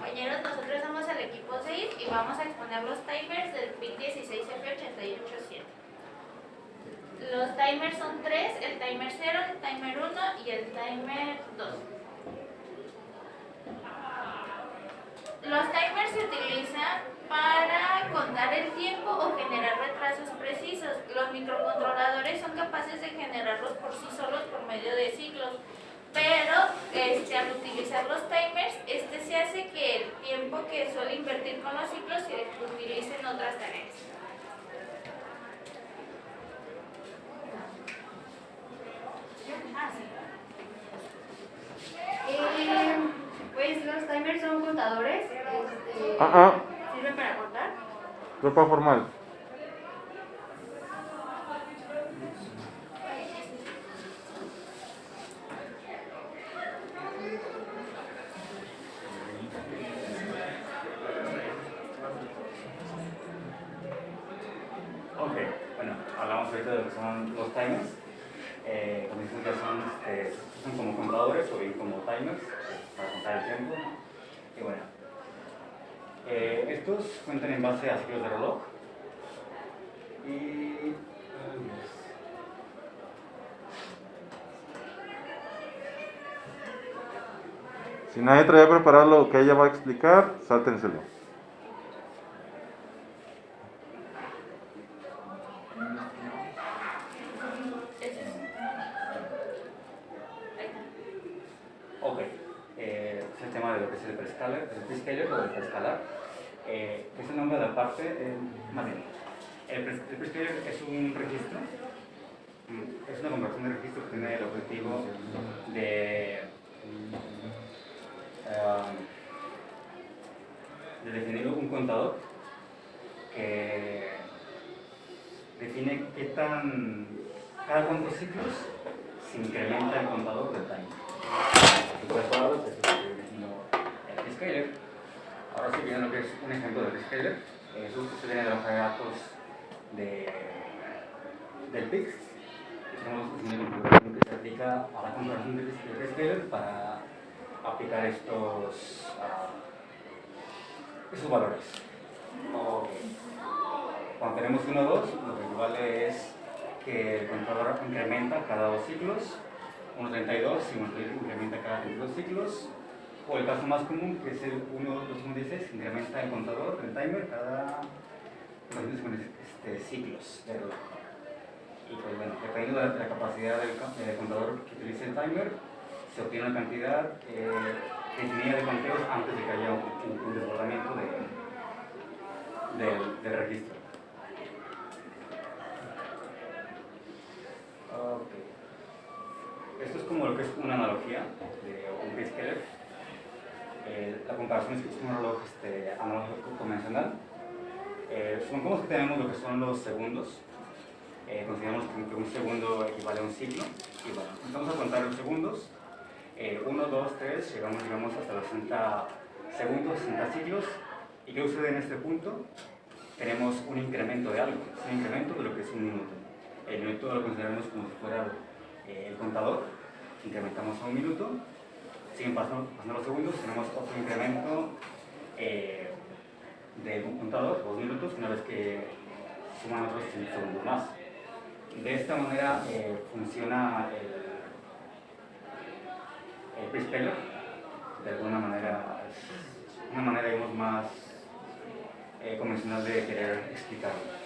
compañeros, nosotros somos el equipo 6 y vamos a exponer los timers del PIC 16F887. Los timers son 3, el timer 0, el timer 1 y el timer 2. Los timers se utilizan para contar el tiempo o generar retrasos precisos. Los microcontroladores son capaces de generarlos por sí solos por medio de ciclos. Pero al utilizar los timers, se hace que el tiempo que suele invertir con los ciclos se utilice en otras tareas. Pues los timers son contadores. ¿Sirven para contar? Ropa formal. Ok, bueno, hablamos ahorita de lo que son los timers. Como dicen que son como contadores o bien como timers para contar el tiempo. Y bueno, estos cuentan en base a ciclos de reloj. Y Si nadie trae preparado lo que ella va a explicar, sáltenselo. ok, es el tema de lo que es el prescaler o el preescalar. Es el nombre de la parte, más bien, el prescaler es un registro, es una conversión de registro que tiene el objetivo de definir un contador que define cada cuántos ciclos se incrementa el contador del timer. Eso es lo que defino el prescaler. Ahora sí viene lo que es un ejemplo de prescaler. Eso se viene de los datos del PIC. Lo que se aplica a la comparación de prescaler para aplicar estos valores. Okay. Cuando tenemos 1 o 2, lo que vale es que el contador incrementa cada 2 ciclos. 1.32 incrementa cada 32 ciclos. O el caso más común, que es el 1.256, incrementa el contador, el timer, cada 256 ciclos de reloj. Y pues bueno, dependiendo de la capacidad del contador que utilice el timer, se obtiene una cantidad definida de conteos antes de que haya un desbordamiento del registro. Okay. Esto es como lo que es una analogía de un prescaler. La comparación es que es un reloj analógico convencional. Supongamos que tenemos lo que son los segundos. Consideramos que un segundo equivale a un ciclo. Y bueno, empezamos a contar los segundos. 1, 2, 3, llegamos hasta los 60 segundos, 60 ciclos. ¿Y qué sucede en este punto? Tenemos un incremento de algo, es un incremento de lo que es un minuto. El minuto lo consideramos como si fuera el contador, incrementamos a 1 minuto, siguen pasando los segundos, tenemos otro incremento de un contador, 2 minutos, una vez que suman otros 5 segundos más. De esta manera funciona el prescaler. De alguna manera es una manera, digamos, más convencional de querer explicarlo.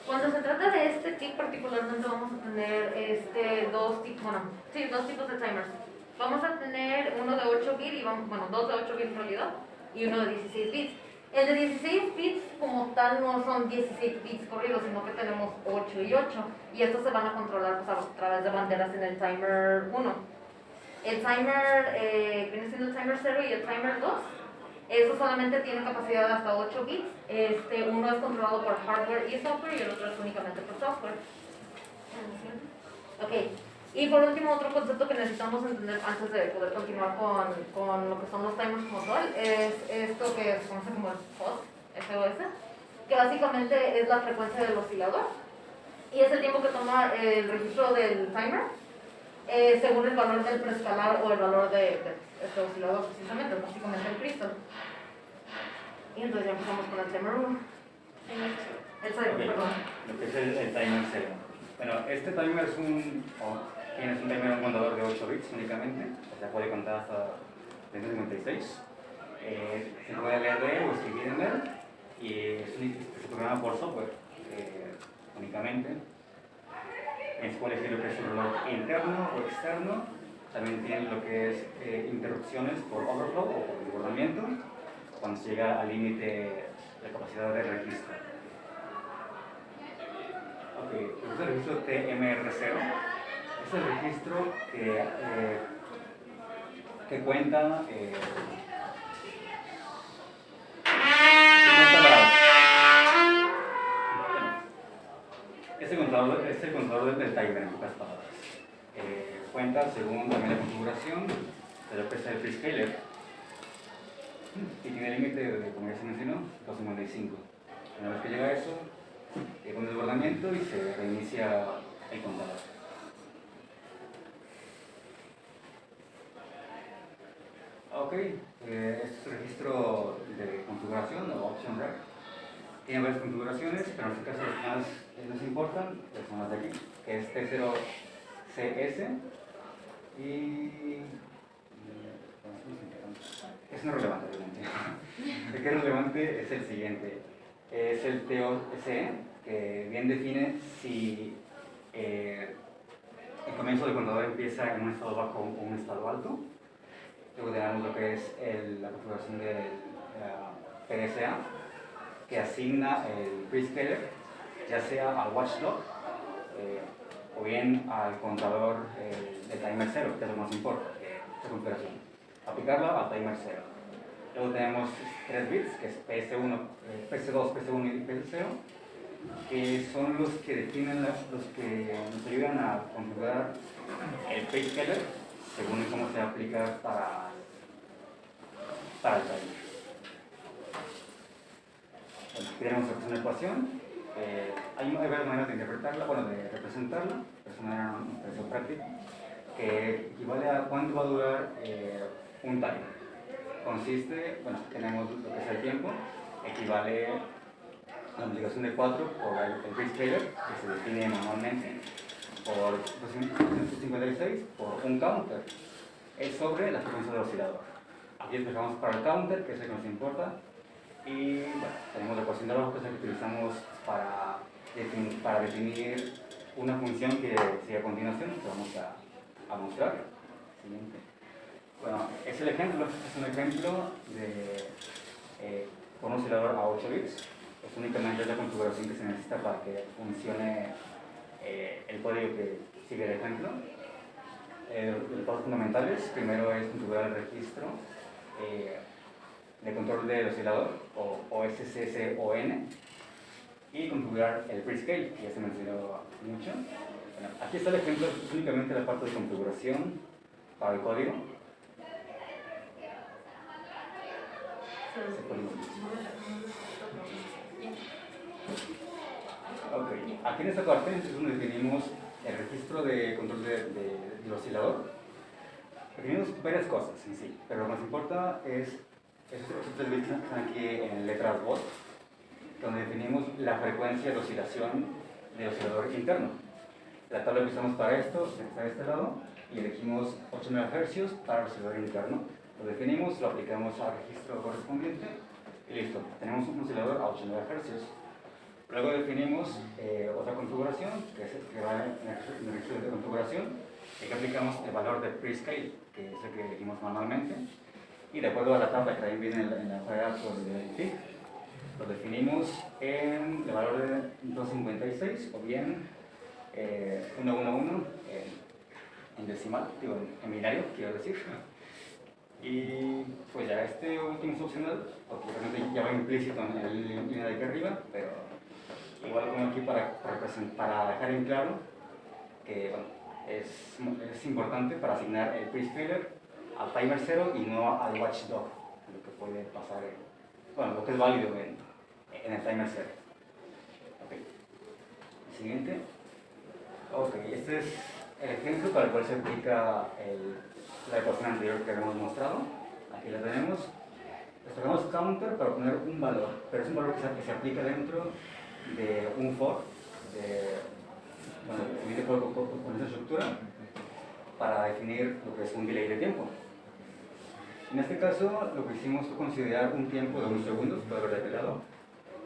Cuando se trata de este TIC particularmente vamos a tener dos tipos de timers. Vamos a tener uno de 8 bits y dos de 8 bits en realidad y uno de 16 bits. El de 16 bits como tal no son 16 bits corridos, sino que tenemos 8 y 8 y estos se van a controlar pues, a través de banderas en el timer 1. El timer viene siendo el timer 0 y el timer 2. Eso solamente tiene capacidad de hasta 8 bits. Uno es controlado por hardware y software y el otro es únicamente por software. Ok. Y por último, otro concepto que necesitamos entender antes de poder continuar con lo que son los timers como tal es esto que se conoce como el FOS, FOS. que básicamente es la frecuencia del oscilador, y es el tiempo que toma el registro del timer, según el valor del preescalar o el valor de este oscilador, precisamente, básicamente el crystal. Y entonces ya empezamos con el timer 1. El timer, Ok, perdón. lo que es el timer 0. Bueno, este timer es tienes un timer, un contador de 8 bits únicamente, o sea, puede contar hasta 256. Se puede leer de él o escribir en él, y se programa por software únicamente. Se puede elegir lo que es un reloj interno o externo. También tiene lo que es interrupciones por overflow o por desbordamiento, cuando se llega al límite de la capacidad de registro. Ok, este es el registro TMR0. Es el registro que cuenta es el contador del timer, en pocas palabras. Cuenta según también la configuración de lo que es el prescaler, y tiene límite, como ya se mencionó, 255. Una vez que llega a eso, llega un desbordamiento y se reinicia el contador. Ok, este es el registro de configuración o option rec. Tiene varias configuraciones, pero en este caso las que más nos importan son las de aquí, que es T0CS y... es no relevante, obviamente. El que es relevante es el siguiente. Es el TOC, que bien define si el comienzo del contador empieza en un estado bajo o un estado alto. Luego tenemos lo que es la configuración del PSA, que asigna el prescaler, ya sea al watchdog o bien al contador de timer 0, que es lo que nos importa, esta configuración. Aplicarla al timer 0. Luego tenemos 3 bits, que es PS1, PS2, PS1 y PS0, que son los que definen, los que nos ayudan a configurar el prescaler según cómo se aplica para el timer. Bueno, aquí tenemos una ecuación. Hay varias maneras de interpretarla, bueno, de representarla, es una manera práctica, que equivale a cuánto va a durar un timer. Consiste, bueno, tenemos lo que es el tiempo, equivale a la multiplicación de 4 por el prescaler, que se define manualmente, por 256 por un counter, es sobre la frecuencia del oscilador. Aquí despejamos para el counter, que es el que nos importa, y bueno, tenemos la ecuación de abajo, que es la que utilizamos para definir una función que sigue a continuación, que vamos a mostrar. Siguiente. Bueno, es un ejemplo de un oscilador a 8 bits. Es únicamente la configuración que se necesita para que funcione el código que sigue el ejemplo. Los pasos fundamentales: primero es configurar el registro de control del oscilador, o OSCCON, y configurar el prescale, que ya se mencionó mucho. Bueno, aquí está el ejemplo, es únicamente la parte de configuración para el código. Ok, aquí en esta parte es donde definimos el registro de control del oscilador. Definimos varias cosas en sí, pero lo que nos importa es estos 3 bits que están aquí en letras bot, donde definimos la frecuencia de oscilación del oscilador interno. La tabla que usamos para esto está de este lado, y elegimos 8 MHz para el oscilador interno. Lo definimos, lo aplicamos al registro correspondiente y listo. Tenemos un oscilador a 8 MHz. Luego definimos otra configuración, que va en el registro de configuración, y que aplicamos el valor de prescale, que es el que elegimos manualmente. Y de acuerdo a la tabla que también viene en la hoja de datos del TIC, lo definimos en el valor de 256 o bien 111 en decimal, digo, en binario, quiero decir. Y pues ya este último es opcional, porque realmente ya va implícito en la línea de aquí arriba, pero igual como aquí para dejar en claro que bueno, es importante para asignar el prescaler al timer 0 y no al watchdog, lo que puede pasar, bueno, lo que es válido en en el timer 0. Ok. Siguiente. Ok, este es el ejemplo para el cual se aplica la ecuación anterior que habíamos mostrado. Aquí la tenemos. Escogemos counter para poner un valor, pero es un valor que se aplica dentro de un for, bueno, se con esa estructura para definir lo que es un delay de tiempo. En este caso, lo que hicimos fue considerar un tiempo de 1 segundo, puede haber desvelado.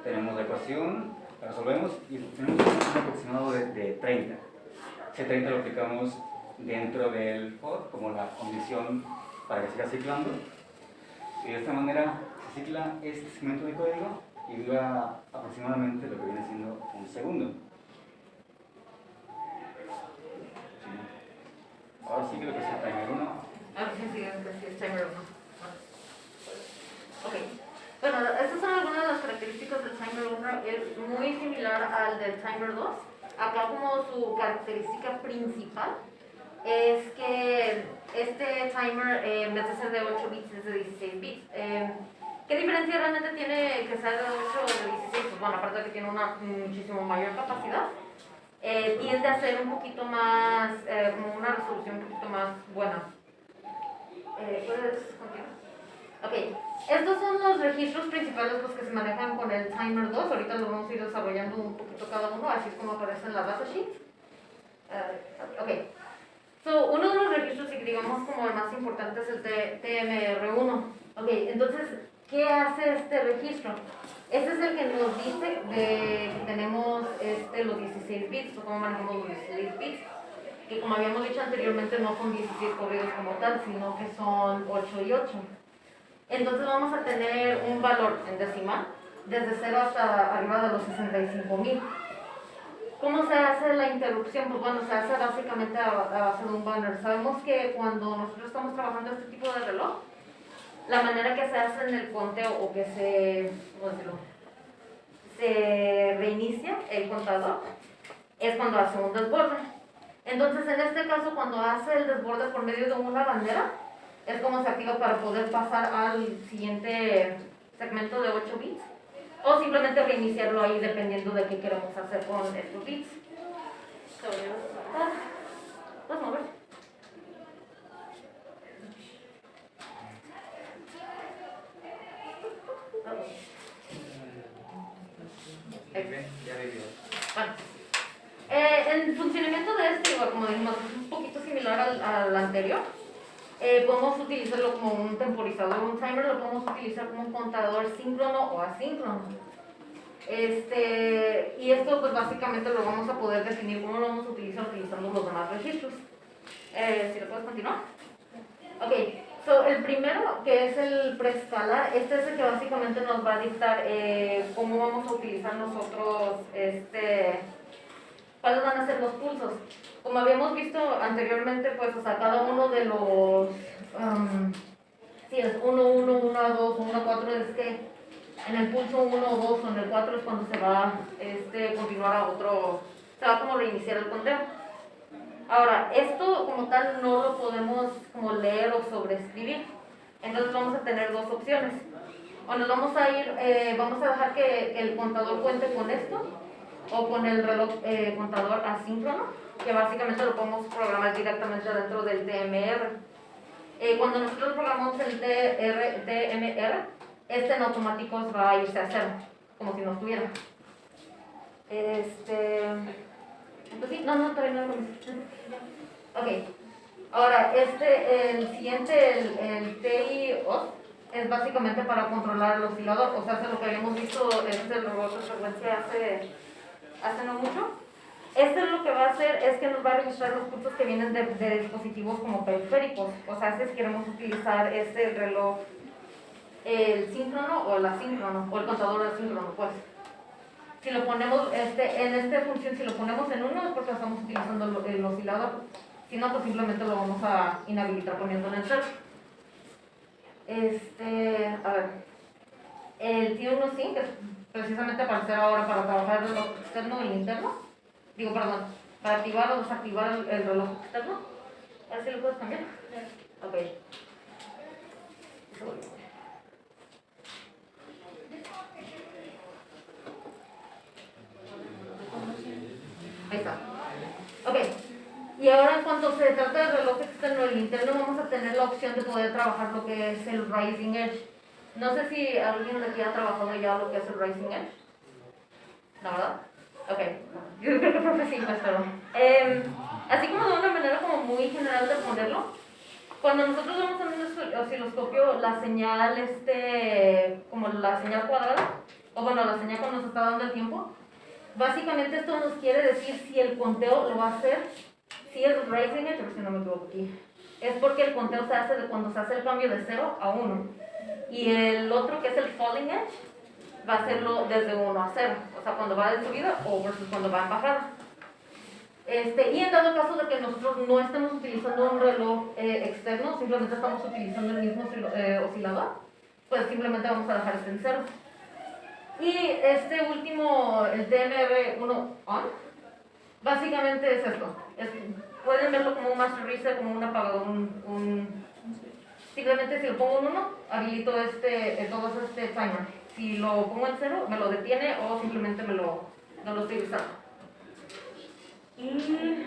Tenemos la ecuación, la resolvemos y tenemos un aproximado de 30. Ese 30 lo aplicamos dentro del for como la condición para que siga ciclando. Y de esta manera se cicla este segmento de código y dura aproximadamente lo que viene siendo un segundo. Ahora sí que lo que es el timer 1. Ahora sí, es timer 1. Ok. Bueno, estas son algunas de las características del timer 1. Es muy similar al del timer 2. Acá como su característica principal es que este timer en vez de ser de 8 bits es de 16 bits. ¿Qué diferencia realmente tiene que sea de 8 o de 16? Pues bueno, aparte de que tiene una muchísimo mayor capacidad, tiende a ser un poquito más, como una resolución un poquito más buena. ¿Puedes continuar? Ok, estos son los registros principales los que se manejan con el timer 2. Ahorita los vamos a ir desarrollando un poquito cada uno, así es como aparece en la datasheet. Ok. So, uno de los registros, y digamos como el más importante, es el TMR1. Ok, entonces, ¿qué hace este registro? Este es el que nos dice que tenemos los 16 bits, o cómo manejamos los 16 bits, que como habíamos dicho anteriormente no son 16 corridos como tal, sino que son 8 y 8. Entonces vamos a tener un valor en decimal, desde 0 hasta arriba de los 65,000. ¿Cómo se hace la interrupción? Pues bueno, se hace básicamente a base de un banner. Sabemos que cuando nosotros estamos trabajando este tipo de reloj, la manera que se hace en el conteo o que se reinicia el contador es cuando hace un desborde. Entonces, en este caso, cuando hace el desborde por medio de una bandera, es como se activa para poder pasar al siguiente segmento de 8 bits. O simplemente reiniciarlo ahí dependiendo de qué queremos hacer con estos bits. ¿Puedes mover? Bueno, el funcionamiento de este, igual como dijimos, es un poquito similar al anterior. Podemos utilizarlo como un temporizador, un timer, lo podemos utilizar como un contador síncrono o asíncrono. Y esto pues básicamente lo vamos a poder definir cómo lo vamos a utilizar utilizando los demás registros. Si lo puedes continuar. Ok, so el primero, que es el preescala, este es el que básicamente nos va a dictar cómo vamos a utilizar nosotros, cuáles van a ser los pulsos. Como habíamos visto anteriormente, pues, o sea, cada uno de los, si es 1, 1, 1, 2 o 1, 4, es que en el pulso 1 o 2 o en el 4 es cuando se va a continuar a otro, se va como reiniciar el conteo. Ahora, esto como tal no lo podemos como leer o sobreescribir. Entonces vamos a tener dos opciones. O nos vamos a ir, vamos a dejar que el contador cuente con esto, o con el reloj contador asíncrono, que básicamente lo podemos programar directamente dentro del TMR. Cuando nosotros programamos el TMR, en automático va a irse a cero, como si no estuviera. Pues sí, no, todavía no lo comencé. Ok, ahora el siguiente, el TIOS, es básicamente para controlar el oscilador, o sea, es lo que habíamos visto, el robot de frecuencia hace no mucho. Lo que va a hacer es que nos va a registrar los pulsos que vienen de dispositivos como periféricos, o sea, si queremos utilizar el reloj, el síncrono o el asíncrono, o el contador asíncrono, pues. Si lo ponemos, en esta función, si lo ponemos en uno es porque estamos utilizando el oscilador. Si no, pues simplemente lo vamos a inhabilitar poniéndolo en cero. A ver. El T1 Sync es precisamente para hacer ahora, para trabajar el reloj externo y el interno. Digo, perdón, para activar o desactivar el reloj externo. A ver si lo puedes cambiar. Ok. ahora en cuanto se trata del reloj externo y el interno, vamos a tener la opción de poder trabajar lo que es el Rising Edge. No sé si alguien de aquí ha trabajado ya lo que es el Rising Edge. ¿No, verdad? Ok. Yo creo que profe sí, pues, pero... así como de una manera como muy general de ponerlo, cuando nosotros vemos en un osciloscopio la señal, como la señal cuadrada, o bueno, la señal cuando nos está dando el tiempo, básicamente esto nos quiere decir si el conteo lo va a hacer, si es Rising Edge, a ver si no me equivoco aquí, es porque el conteo se hace de cuando se hace el cambio de 0 a 1, y el otro que es el Falling Edge, va a hacerlo desde 1 a 0, o sea, cuando va de subida o versus cuando va en bajada. Y en dado caso de que nosotros no estemos utilizando un reloj externo, simplemente estamos utilizando el mismo oscilador, pues simplemente vamos a dejar en 0. Y este último, el DMR1 on, básicamente es esto. Pueden verlo como un master reset, como un apagador, simplemente si lo pongo en 1, habilito todo este timer. Si lo pongo en 0, me lo detiene o simplemente no lo estoy usando. Y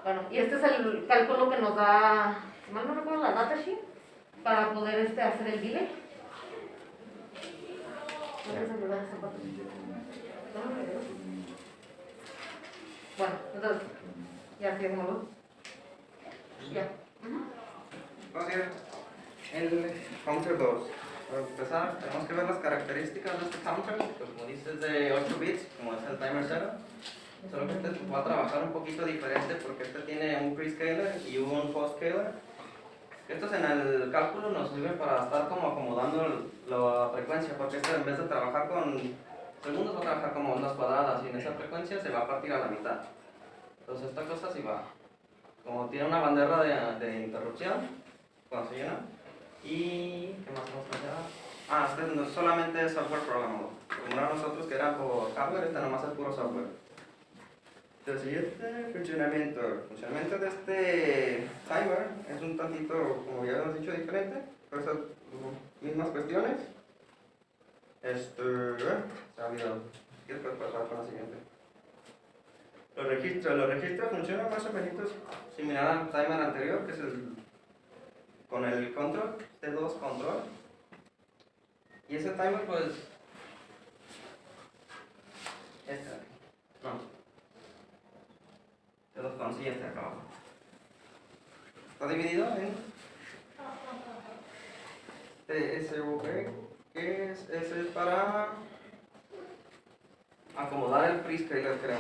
bueno, y este es el cálculo que nos da, si mal no recuerdo, la datasheet para poder hacer el delay. Bueno, entonces, ya hacemos. Ya. Entonces, el counter 2. Para empezar, tenemos que ver las características de este counter. Pues, como dices, de 8 bits, como es el timer 0. Solo que este va a trabajar un poquito diferente porque este tiene un prescaler y un postscaler. Estos en el cálculo nos sirven para estar como acomodando la frecuencia, porque este en vez de trabajar con segundos va a trabajar como ondas cuadradas y en esa frecuencia se va a partir a la mitad. Entonces esta cosa sí va, como tiene una bandera de interrupción cuando se llena. Y ¿qué más vamos a hacer? Este no solamente es software programado, como eran nosotros que eran por hardware, este nomás es puro software. El siguiente funcionamiento. El funcionamiento de este timer es un tantito, como ya hemos dicho, diferente. Por esas mismas cuestiones. Se ha olvidado. ¿Quieres pasar con la siguiente? Los registros funcionan más o menos similar al timer anterior, que es con el control, T2 control. Y ese timer, pues. No. T2 con sí, acá abajo. Está dividido en TSOP, que ese es para acomodar el prescaler, creo.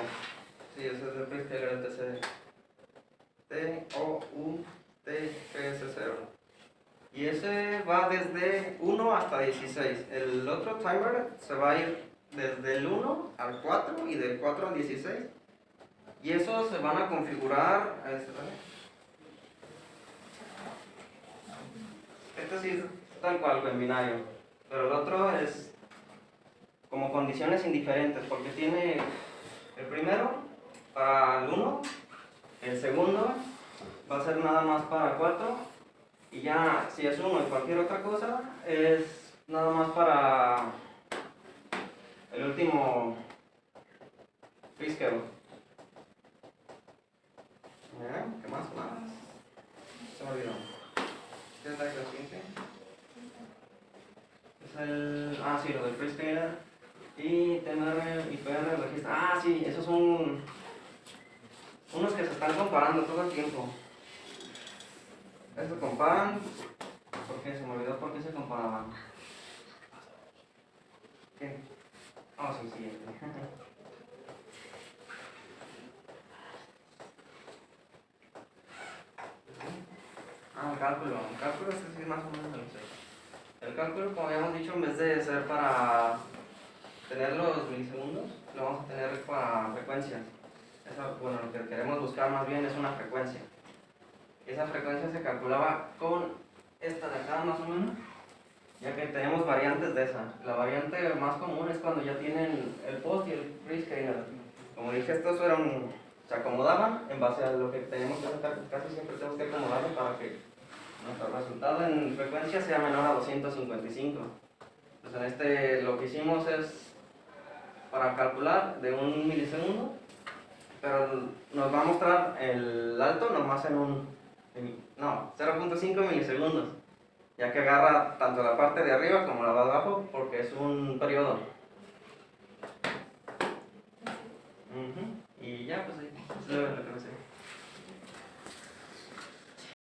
Sí, ese es el prescaler del TCD. TOUTPS0. Y ese va desde 1 hasta 16. El otro timer se va a ir desde el 1 al 4 y del 4 al 16. Y esos se van a configurar. Este sí es tal cual, en binario. Pero el otro es como condiciones indiferentes, porque tiene el primero para el 1, el segundo va a ser nada más para 4, y ya si es 1 y cualquier otra cosa, es nada más para el último prescale. ¿Qué más? Se me olvidó. ¿Qué es la siguiente? Es el... sí, lo del prescaler. Y TMR y PR registro. Sí, esos son unos que se están comparando todo el tiempo. Estos comparan. ¿Por qué? Se me olvidó por qué se comparaban. ¿Qué? Sí. El cálculo. El cálculo sí más o menos lo sé. El cálculo, como habíamos dicho, en vez de ser para tener los milisegundos, lo vamos a tener para frecuencias. Lo que queremos buscar más bien es una frecuencia. Esa frecuencia se calculaba con esta de acá más o menos, ya que tenemos variantes de esa. La variante más común es cuando ya tienen el post y el prescaler. Como dije, estos se acomodaban en base a lo que tenemos que hacer. Casi siempre tenemos que acomodarlo para que nuestro resultado en frecuencia sea menor a 255. Entonces lo que hicimos es, para calcular de 1 milisegundo, pero nos va a mostrar el alto nomás no, 0.5 milisegundos, ya que agarra tanto la parte de arriba como la de abajo, porque es un periodo. Y ya, pues ahí, es lo que